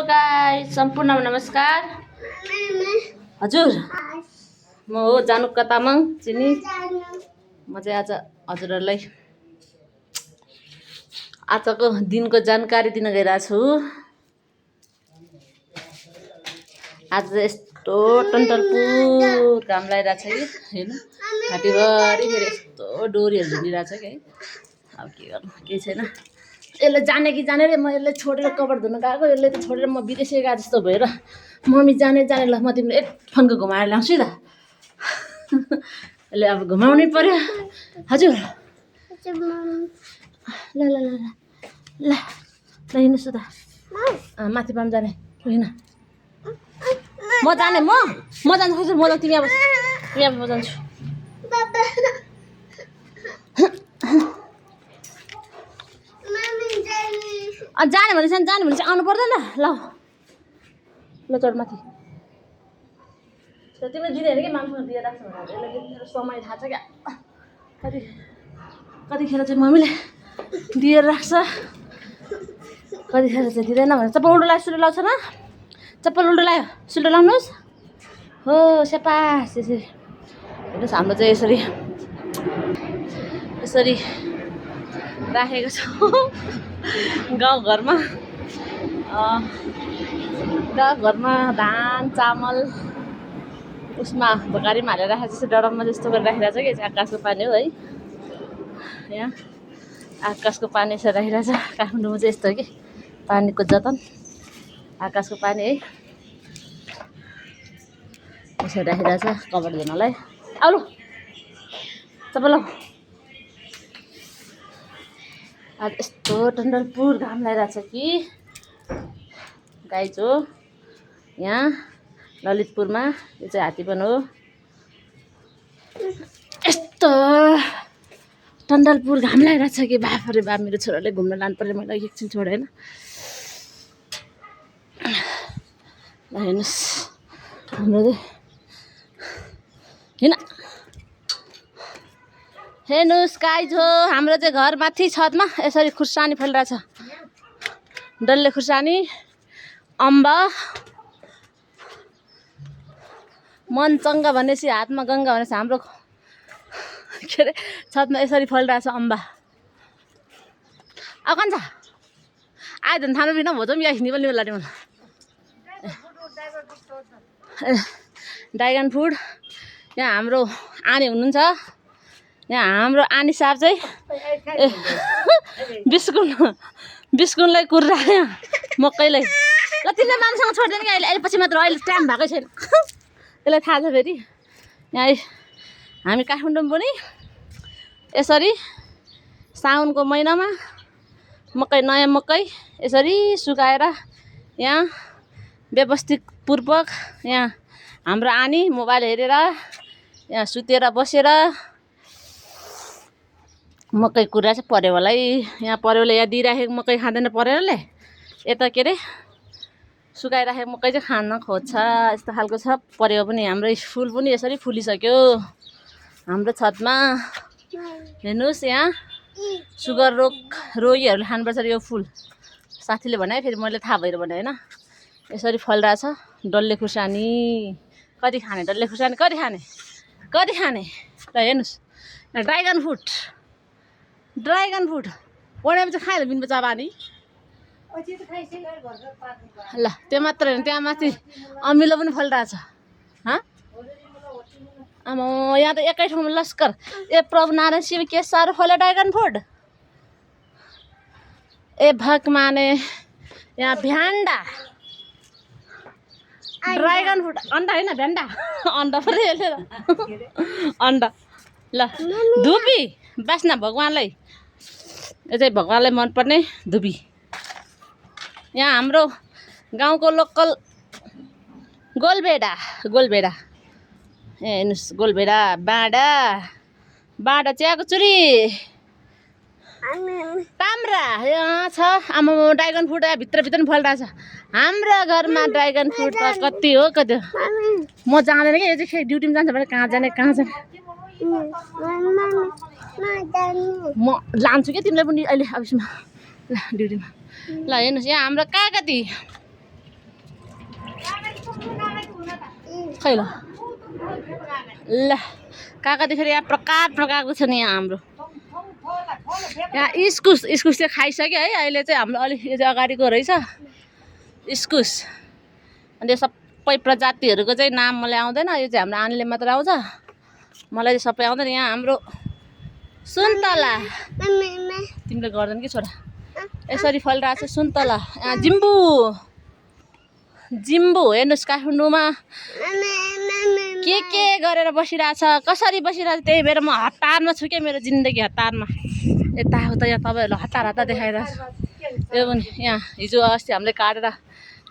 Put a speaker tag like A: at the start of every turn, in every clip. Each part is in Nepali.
A: गाइस, सम्पूर्ण नमस्कार। हजुर म हो जानुक्का तामाङ चिनी। म चाहिँ आज हजुरहरूलाई आजको दिनको जानकारी दिन गइरहेको छु। आज यस्तो टन्टलपुर घाम लागिरहेको छ कि हेर्नु, घाँटीभरि फेरि यस्तो डोरीहरू झुलिरहेको छ कि है। अब के गर्नु, केही छैन। यसले जाने कि जाने रे, म यसले छोडेर कपडा धुन गएको, यसले त छोडेर म विदेशै गएको जस्तो भएर मम्मी जाने ल म तिमीले एक फन्को घुमाएर ल्याउँछु है त। यसले अब घुमाउनै पर्यो। हजुर ल ल ल ल ल हिँड्नुहोस् त। माथि पाम जाने हिँड। म जाने म जान्छु। म तिमी अब म जान्छु। जाने भने चाहिँ आउनु पर्दैन। ल ल चढ माथि। तिमीले दिने कि मामसँग दिएर राख्छ भने यसलाई समय थाहा छ क्या। कतिखेर चाहिँ मम्मीले दिएर राख्छ, कतिखेर चाहिँ दिँदैन भने। चप्पल उल्टो लगायो, सुल्टो लाउँछ न? चप्पल उल्टो लगायो, सुल्टो लाउनुहोस्। हो स्यापास। यसरी हेर्नुहोस्, हाम्रो चाहिँ यसरी राखेको छौँ गाउँघरमा। गाउँघरमा धान चामल उसमा भोकारीमा हालेर राखेको जस्तो डरममा जस्तो गरेर राखिरहेको छ कि। आकाशको पानी हो है, यहाँ आकाशको पानी यसरी राखिरहेको छ। काठमाडौँमा चाहिँ यस्तो हो कि पानीको जतन, आकाशको पानी है, यसरी राखिरहेको छ कपडा धुनलाई। आउनु चप्पल लाऊ। आज यस्तो टन्डलपुर घाम लागिरहेको छ कि गाइज हो। यहाँ ललितपुरमा यो चाहिँ हात्तीबन हो। यस्तो टन्डलपुर घाम लागिरहेको छ कि बाफ रे बाफ। मेरो छोराले घुम्न लानु पर्यो, मैले एकछिन छोडेन। ल हेर्नुहोस्, हाम्रो चाहिँ होइन हेर्नुहोस् गाइज हो। हाम्रो चाहिँ घर माथि छतमा यसरी खुर्सानी फलिरहेछ। डल्ले खुर्सानी, अम्बा, मन चङ्गा भनेपछि हातमा गङ्गा भनेपछि हाम्रो के अरे छतमा यसरी फलिरहेछ अम्बा। अब कन्छ आयो भने थाहा बिना भोजौँ या निबल निबल लाने मलाई। ड्रागन फ्रुट यहाँ हाम्रो आनी हुनुहुन्छ। यहाँ हाम्रो आनी साहब चाहिँ बिस्कुनलाई कुर्रायो मकैलाई। ल तिमीले मान्छेसँग छोड्दैन कि अहिले पछि मात्र, अहिले टाइम भएकै छैन। त्यसलाई थाहा छ फेरि। यहाँ हामी काठमाडौँमा पनि यसरी साउनको महिनामा मकै, नयाँ मकै यसरी सुकाएर यहाँ व्यवस्थित पूर्वक यहाँ हाम्रो आनी मोबाइल हेरेर यहाँ सुतेर बसेर मकै कुरा चाहिँ परेवालाई। यहाँ परेवाले यहाँ दिइराखेको मकै खाँदैन परेवाले। यता के अरे सुकाइराखेको मकै चाहिँ खान खोज्छ। यस्तो खालको छ परेवा पनि। हाम्रो फुल पनि यसरी फुलिसक्यो हाम्रो छतमा। हेर्नुहोस्, यहाँ सुगर रोगीहरूले खानुपर्छ यो फुल। साथीले भने फेरि मैले थाहा भएर भने होइन। यसरी फलिरहेछ डल्ले खुर्सानी। कति खाने डल्ले खुर्सानी, कति खाने ल हेर्नुहोस्। ड्रागन फ्रुट वहाँ चाहिँ खायो बिन बचा बानी। ल त्यो मात्र होइन, त्यहाँ माथि अमिलो पनि फलिरहेछ। आमा यहाँ त एकै ठाउँमा लस्कर। ए प्रभु नारायण शिव के साह्रो फल्यो ड्रागन फ्रुट। ए भक माने यहाँ भ्यान्डा ड्रागन फ्रुट। अन्डा होइन भ्यान्डा, अन्डा पो हेरेर अन्डा। ल धुपी बास्ना भगवान्लाई, यो चाहिँ भगवान्लाई मनपर्ने धुपी। यहाँ हाम्रो गाउँको लोकल गोलभेडा ए हेर्नुहोस्, गोलभेडा, बाँडा चियाको चुरी, ताम्रा यहाँ छ। आमा ड्रागन फ्रुट यहाँ भित्र पनि फलिरहेछ। हाम्रो घरमा ड्रागन फ्रुट त कति हो कति हो। म जाँदैन कि, यो चाहिँ ड्युटीमा जान्छ भने कहाँ जाने म लान्छु कि तिमीलाई पनि अहिले अफिसमा। ल ड्युटीमा। ल हेर्नुहोस्, यहाँ हाम्रो कागती खै ल ल काका फेरि यहाँ प्रकार प्रकारको छ नि यहाँ हाम्रो यहाँ इस्कुस चाहिँ खाइसक्यो है अहिले चाहिँ हाम्रो अलिक यो चाहिँ अगाडिको रहेछ इस्कुस अनि यो सबै प्रजातिहरूको चाहिँ नाम मलाई आउँदैन यो चाहिँ हाम्रो आनीले मात्र आउँछ मलाई चाहिँ सबै आउँदैन यहाँ हाम्रो सुन्तला तिमीले गर्दैन कि छोरा यसरी फलिरहेको छ सुन्तला यहाँ जिम्बु हेर्नुहोस् काठमाडौँमा के गरेर बसिरहेछ कसरी बसिरहेछ त्यही भएर म हतारमा छु क्या मेरो जिन्दगी हतारमा यताउता यहाँ तपाईँहरूलाई हतार देखाइरहेछ त्यो पनि यहाँ हिजो अस्ति हामीले काटेर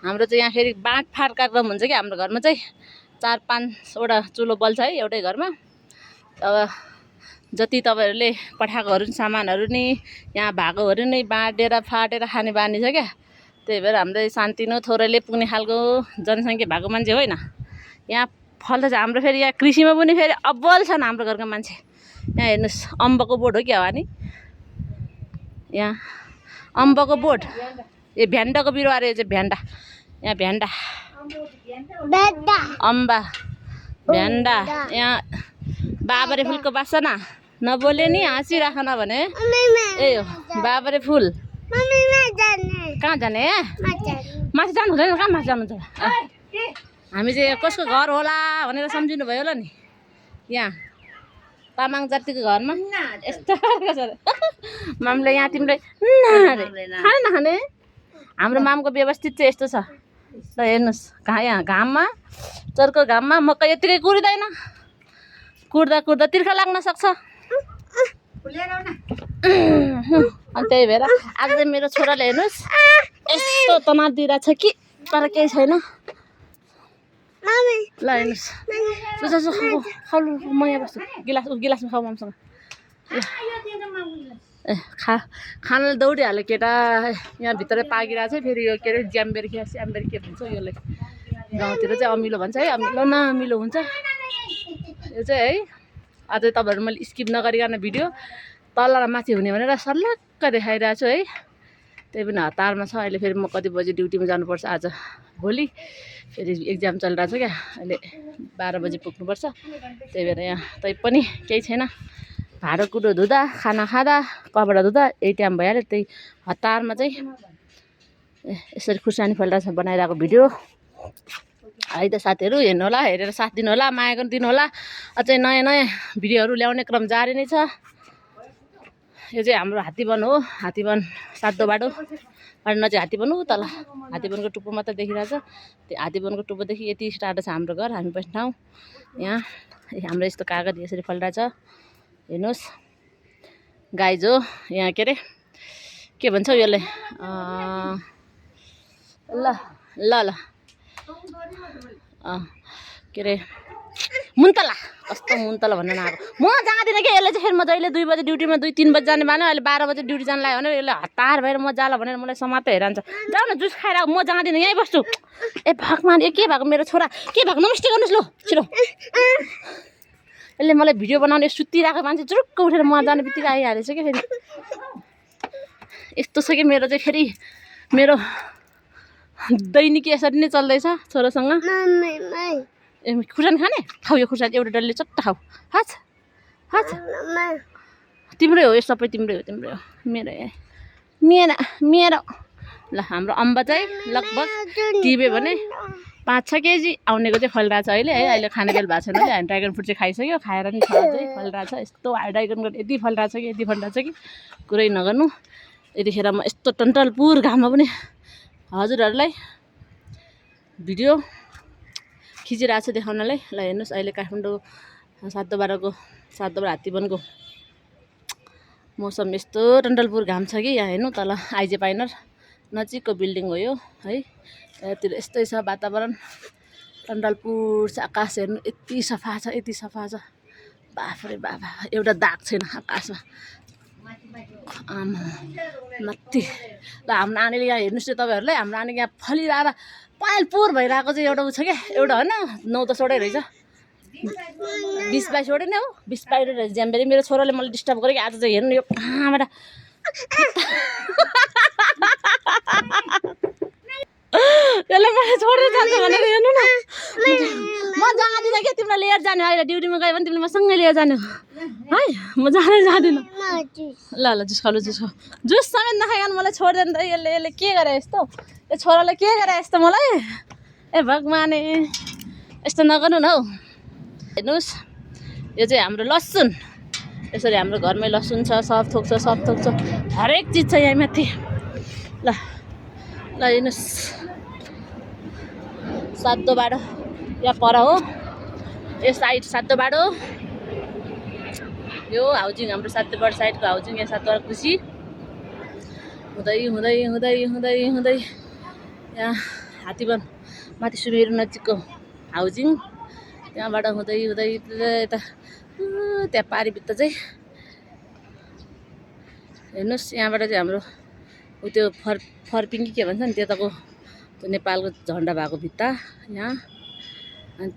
A: हाम्रो चाहिँ यहाँ फेरि बाँडफाँड कार्यक्रम हुन्छ कि हाम्रो घरमा चाहिँ 4-5वटा चुलो बल्छ है एउटै घरमा अब जति तपाईँहरूले पठाएकोहरू सामानहरू नि यहाँ भएकोहरू नै बाँडेर फाटेर खाने बानी छ क्या त्यही भएर हामीले शान्ति न थोरैले पुग्ने खालको जनसङ्ख्या भएको मान्छे होइन यहाँ फल्दैछ हाम्रो फेरि यहाँ कृषिमा पनि फेरि अब्बल छन् हाम्रो घरको मान्छे यहाँ हेर्नुहोस् अम्बकको बोट हो क्या हो नि यहाँ अम्बकको बोट यो भ्यान्डाको बिरुवा अरे चाहिँ भ्यान्डा यहाँ भ्यान्डा अम्बा भ्यान्डा यहाँ बाबरे फुलको बासना नबोले नि हाँसिराख न भने ए हो बाबरे फुल कहाँ जाने माथि जानु हुँदैन कहाँ माथि जानुहुन्छ हामी चाहिँ कसको घर होला भनेर सम्झिनु भयो होला नि यहाँ तामाङ जातिको घरमा यस्तो मामले यहाँ तिमीले खाने नखाने हाम्रो मामको व्यवस्थित चाहिँ यस्तो छ ल हेर्नुहोस् यहाँ घाममा चर्को घाममा मकै यत्तिकै कुरिँदैन कुर्दा तिर्खा लाग्न सक्छ अनि त्यही भएर आज चाहिँ मेरो छोराले हेर्नुहोस् यस्तो तनाव दिइरहेछ कि तर केही छैन ल हेर्नुहोस् खाउ म यहाँ बस्छु गिलासमा खाऊ मामसँग ए खानाले दौडिहाल्यो केटा यहाँ भित्रै पाकिरहेको छ फेरि यो के अरे ज्याम्बेरी के भन्छ यसले गाउँतिर चाहिँ अमिलो भन्छ है अमिलो न अमिलो हुन्छ यो चाहिँ है अझै तपाईँहरू मैले स्किप नगरिकन भिडियो तल र माथि हुने भनेर सल्लक्क देखाइरहेको छु है त्यही पनि हतारमा छ अहिले फेरि म कति बजी ड्युटीमा जानुपर्छ आज भोलि फेरि एक्जाम चलिरहेको छ क्या अहिले 12 बजी पुग्नुपर्छ त्यही भएर यहाँ तै पनि केही छैन भाँडो कुडो धुँदा खाना खाँदा कपडा धुँदा यही टाइम भइहाल्यो त्यही हतारमा चाहिँ यसरी खुर्सानी फलिरहेको छ बनाइरहेको भिडियो है त साथीहरू हेर्नु होला हेरेर साथ दिनु होला माया पनि दिनु होला अझै नयाँ भिडियोहरू ल्याउने क्रम जारी नै छ यो चाहिँ हाम्रो हात्तीवन हो हात्तीवन सातो बाटो नजिक हात्तीवन हो तल हात्तीवनको टुप्पो मात्र देखिरहेछ त्यो हात्तीवनको टुप्पोदेखि यति टाढो छ हाम्रो घर हामी बस्ने ठाउँ यहाँ हाम्रो यस्तो कागज यसरी फलिरहेछ हेर्नुहोस् गाइजो यहाँ के अरे के भन्छ यसले ल के अरे मुन्तला कस्तो मुन्तला भन्न नआएको म जाँदिनँ कि यसले चाहिँ फेरि म जहिले 2 बजे ड्युटीमा 2-3 बजी जाने बानी अहिले 12 बजे ड्युटी जानु लाग्यो भने यसले हतार भएर म जाला भनेर मलाई समात्दै हेरन्छ जाऊ न जुस खाएर म जाँदिनँ यहीँ बस्छु ए भगवान् ए के भएको मेरो छोरा के भएको नमस्ते गर्नुहोस् ल छिटो यसले मलाई भिडियो बनाउने सुतिरहेको मान्छे जुरुक्क उठेर म जाने बित्तिकै आइहालेछ कि फेरि यस्तो छ कि मेरो चाहिँ फेरि मेरो दैनिक यसरी नै चल्दैछ छोरासँग ए खुर्सानी खाने खाऊ यो खुर्सानी एउटा डल्ले चट्ट खाऊ हाच तिम्रै हो यो सबै तिम्रै हो मेरो ल हाम्रो अम्बा चाहिँ लगभग टिप्यो भने 5-6 केजी आउनेको चाहिँ फलिरहेको छ अहिले खाने बेल भएको छैन हामी ड्रागन फ्रुट चाहिँ खाइसक्यो खाएर नि चाहिँ फलिरहेको छ यस्तो ड्रागन यति फलिरहेको छ कि कुरै नगर्नु यतिखेर म यस्तो टन्टलपुर घाममा पनि हजुरहरूलाई भिडियो खिचिरहेको छ देखाउनलाई ल हेर्नुहोस् अहिले काठमाडौँ सातोबाराको हात्तीवनको मौसम यस्तो टन्टलपुर घाम छ कि यहाँ हेर्नु तल आइजे पाइनर नजिकको बिल्डिङ हो यो है यतातिर यस्तै छ वातावरण टन्टलपुर छ आकाश हेर्नु यति सफा छ बाफरे बाबा एउटा दाग छैन आकाशमा आमा मत्ती ल हाम्रो नानीले यहाँ हेर्नुहोस् न तपाईँहरूले हाम्रो नानीले यहाँ फलिरहेर पाइलपुर भइरहेको चाहिँ एउटा उ छ क्या एउटा होइन 9-10 वटै रहेछ 20-22 वटै नै हो 20-22 रहेछ ज्याम्बेरी मेरो छोराले मलाई डिस्टर्ब गरेँ कि आज चाहिँ हेर्नु यो कहाँबाट त्यसले मलाई छोडेर जान्छ भनेर हेर्नु न म जाँदिनँ क्या तिमीलाई लिएर जाने अहिले ड्युटीमा गयो भने तिमीले मसँगै लिएर जानु है म जाँदिनँ ल ल जुस खाऊ जुस खाऊ जुस समेत नखाइकन मलाई छोड्दैन त यसले के गरे यस्तो यो छोराले के गरे यस्तो मलाई ए भगवाने यस्तो नगर्नु न हौ हेर्नुहोस् यो चाहिँ हाम्रो लसुन यसरी हाम्रो घरमै लसुन छ सब थोक छ हरेक चिज छ यहाँ माथि ल ल हेर्नुहोस् सातो बाटो यहाँ पर हो यो साइड सातो बाटो यो हाउजिङ हाम्रो सातो बाटो साइडको हाउजिङ यहाँ सातो बाटो कृषि हुँदै हुँदै हुँदै हुँदै हुँदै यहाँ हात्तीवन माथि सुमेरु नजिकको हाउजिङ त्यहाँबाट हुँदै हुँदै यता त्यहाँ पारिभित्र चाहिँ हेर्नुहोस् यहाँबाट चाहिँ हाम्रो उ त्यो फर्पिङ के भन्छ नि त्यताको त्यो नेपालको झन्डा भएको भित्ता यहाँ अनि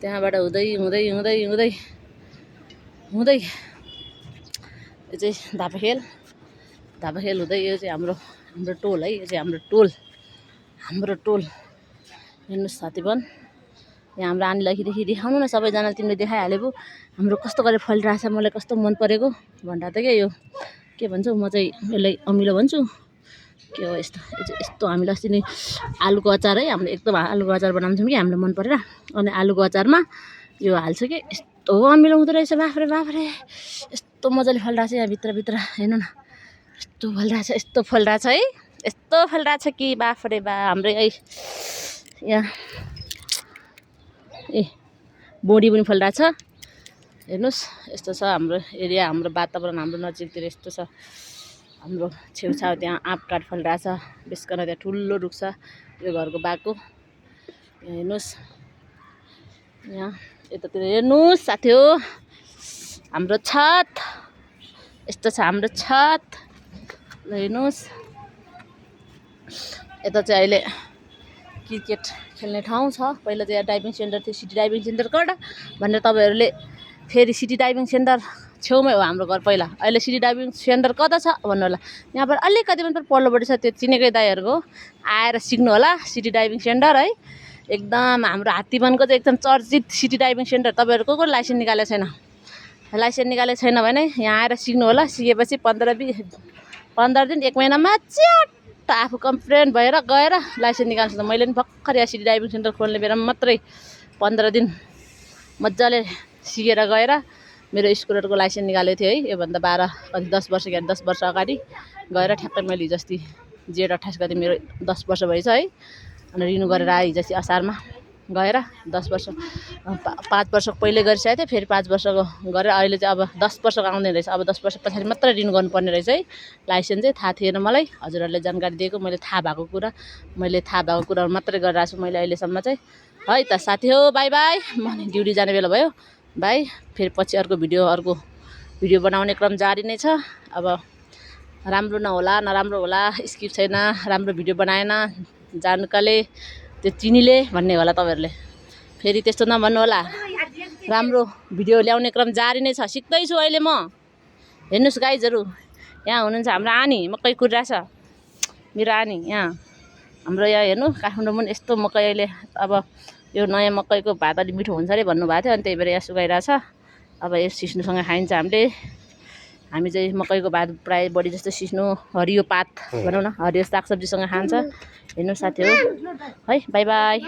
A: त्यहाँबाट हुँदै हुँदै हुँदै हुँदै हुँदै यो चाहिँ धापाखेल हुँदै यो चाहिँ हाम्रो टोल है यो चाहिँ हाम्रो टोल हेर्नुहोस् साथीवन यहाँ हाम्रो आनीलाई खिरी देखाउनु न सबैजनाले तिमीले देखाइहाले पो हाम्रो कस्तो गरेर फलिरहेछ मलाई कस्तो मन परेको भन्दा त क्या यो के भन्छौ म चाहिँ यसलाई अमिलो भन्छु के हो यस्तो हामीले अस्ति नै आलुको अचार है हामीले एकदम आलुको अचार बनाउँछौँ कि हामीलाई मन परेर अनि आलुको अचारमा यो हाल्छ कि यस्तो अमिलो हुँदो रहेछ बाफ्रे यस्तो मजाले फलिरहेछ यहाँ भित्र हेर्नु न यस्तो फलिरहेछ है यस्तो फलिरहेछ कि बाफ्रे बा हाम्रो यहाँ बोडी पनि फलिरहेछ हेर्नुहोस् यस्तो छ हाम्रो एरिया हाम्रो वातावरण हाम्रो नजिकतिर यस्तो छ हाम्रो छेउछाउ त्यहाँ आँप काठ फलिरहेछ बेसकन त्यहाँ ठुलो रुख छ यो घरको बाको यहाँ हेर्नुहोस् यहाँ यतातिर हेर्नुहोस् साथी हो हाम्रो छत यस्तो छ हाम्रो छत ल हेर्नुहोस् यता चाहिँ अहिले क्रिकेट खेल्ने ठाउँ छ पहिला चाहिँ यहाँ डाइभिङ सेन्टर थियो सिटी डाइभिङ सेन्टर कता भनेर तपाईँहरूले फेरि सिटी डाइभिङ सेन्टर छेउमै हो हाम्रो घर पहिला अहिले सिटी डाइभिङ सेन्टर कता छ भन्नु होला यहाँबाट अलिकति मात्र पल्लोपट्टि छ त्यो चिनेकै दाइहरूको आएर सिक्नु होला सिटी डाइभिङ सेन्टर है एकदम हाम्रो हात्तीवनको चाहिँ एकदम चर्चित सिटी डाइभिङ सेन्टर तपाईँहरूको को लाइसेन्स निकालेको छैन भने यहाँ आएर सिक्नु होला सिकेपछि 15 दिन 1 महिनामा च्याट्ट आफू कम्प्लेन भएर गएर लाइसेन्स निकाल्छु त मैले पनि भर्खर यहाँ सिटी डाइभिङ सेन्टर खोल्ने बेलामा मात्रै 15 दिन मजाले सिकेर गएर मेरो स्कुटरको लाइसेन्स निकालेको थिएँ है योभन्दा 10 वर्ष अगाडि गएर ठ्याक्कै मैले हिजोअस्ति जेठ 28 गते मेरो 10 वर्ष भएछ है अनि रिन्यू गरेर आएँ हिजोअस्ति असारमा गएर 10 वर्ष 5 वर्ष पहिले गरिसकेको थिएँ फेरि 5 वर्षको गरेर अहिले चाहिँ अब 10 वर्षको आउँदैन रहेछ अब 10 वर्ष पछाडि मात्रै रिन्यू गर्नुपर्ने रहेछ है लाइसेन्स चाहिँ थाहा थिएन मलाई हजुरहरूले जानकारी दिएको मैले थाहा भएको कुरा मात्रै गरिरहेको छु मैले अहिलेसम्म चाहिँ है त साथी हो बाई बाई म ड्युटी जाने बेला भयो बाई फेरि पछि अर्को भिडियो बनाउने क्रम जारी नै छ अब राम्रो नहोला नराम्रो होला स्किप छैन राम्रो भिडियो बनाएन जानकाले त्यो चिनीले भन्ने होला तपाईँहरूले फेरि त्यस्तो नभन्नु होला राम्रो भिडियो ल्याउने क्रम जारी नै छ सिक्दैछु अहिले म हेर्नुहोस् गाइजहरू यहाँ हुनुहुन्छ हाम्रो आनी मकै कुरिरहेछ मेरो आनी यहाँ हाम्रो यहाँ हेर्नु काठमाडौँमा पनि यस्तो मकै अहिले अब यो नयाँ मकैको भात अलि मिठो हुन्छ अरे भन्नुभएको थियो अनि त्यही भएर यहाँ सुकाइरहेछ अब यो सिस्नुसँग खाइन्छ हामी चाहिँ मकैको भात प्रायः बढी जस्तो सिस्नु हरियो पात भनौँ न हरियो सागसब्जीसँग खान्छ हेर्नु साथी हो है बाई बाई